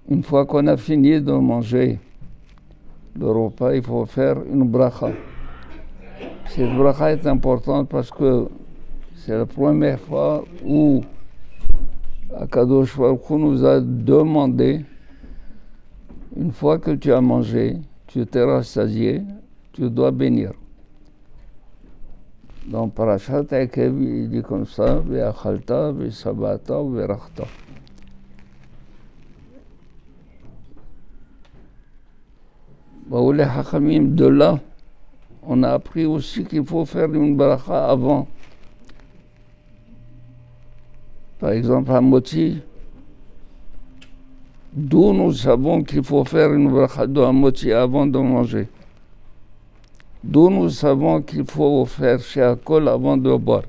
une fois qu'on a fini de manger le repas, il faut faire une bracha. Cette bracha est importante parce que c'est la première fois où Akadosh Baruch Hu nous a demandé, une fois que tu as mangé, tu t'es rassasié, tu dois bénir. Dans Parashat Akev, il dit comme ça, Ve'achalta, ve'sabata, ve'rachta. Les Hachamim, de là, on a appris aussi qu'il faut faire une bracha avant. Par exemple, à Moti, d'où nous savons qu'il faut faire une bracha de Moti avant de manger. D'où nous savons qu'il faut faire Sheakol avant de boire.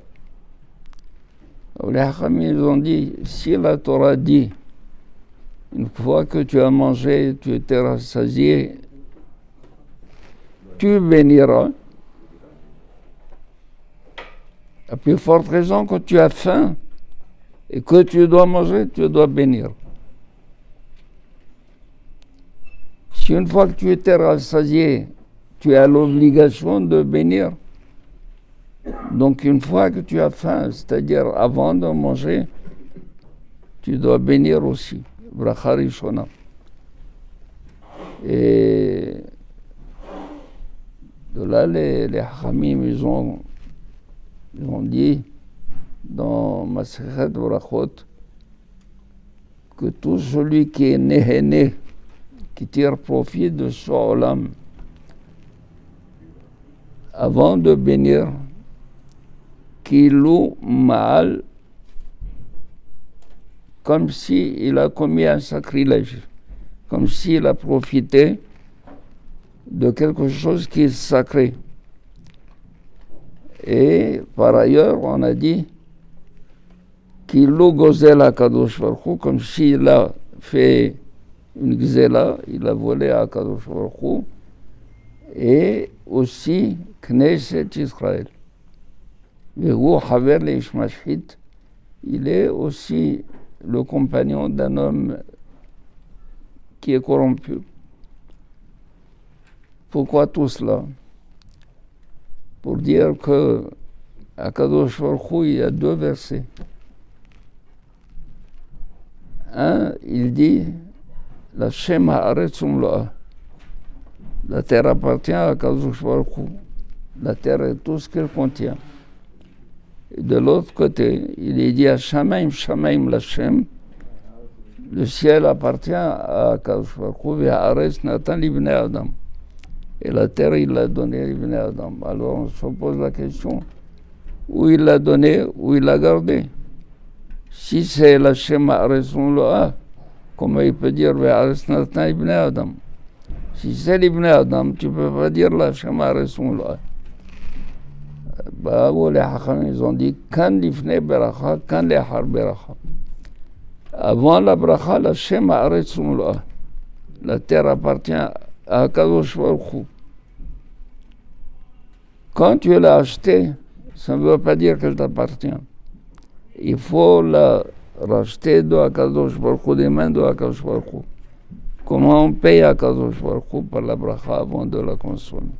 Les Hachamim ont dit, si la Torah dit, une fois que tu as mangé, tu t'es rassasié, tu béniras, à plus forte raison que tu as faim et que tu dois manger, tu dois bénir. Si une fois que tu étais rassasié, tu as l'obligation de bénir, donc une fois que tu as faim, c'est-à-dire avant de manger, tu dois bénir aussi. Bracha Rishona. Et de là, les Hachamim, ils ont dit dans Masechet Brachot que tout celui qui est né, qui tire profit de ce olam, avant de bénir, Kilou Ma'al, comme s'il a commis un sacrilège, comme s'il a profité de quelque chose qui est sacré. Et par ailleurs, on a dit Kilou Gozel HaKadosh Baruch Hu, comme s'il a fait une gzela, il a volé à HaKadosh Baruch Hu, et aussi Knesset Israël. Vehu Haver Leish Mashhit, il est aussi le compagnon d'un homme qui est corrompu. Pourquoi tout cela? Pour dire que à Kadosh Baruch Hu, il y a deux versets. Un, il dit la Shem Haaretz Umloa. La terre appartient à Kadosh Baruch Hu. La terre est tout ce qu'elle contient. Et de l'autre côté, il est dit à Shamaim, Shamaim Lashem, le ciel appartient à Kadosh Baruch Hu, et Haaretz Natan Libnei Adam. Et la terre, il l'a donné à Libnei Adam. Alors on se pose la question, où il l'a donné, où il l'a gardé. Si c'est la Shem Haaretz Umloa, comment il peut dire Haaretz Natan Libnei Adam? Si c'est Libnei Adam, tu ne peux pas dire la Shem Haaretz Umloa. Les Hachamim, ils ont dit Kan lifnei beracha, kan lehar beracha. Avant la bracha, la Shem Haaretz Umloa. La terre appartient à Kadosh Baruch Hu. Quand tu l'as acheté, ça ne veut pas dire qu'elle t'appartient. Il faut la racheter de Kadosh Baruch Hu, des mains de Kadosh Baruch Hu. Comment on paye à Kadosh Baruch Hu par la bracha avant de la consommer?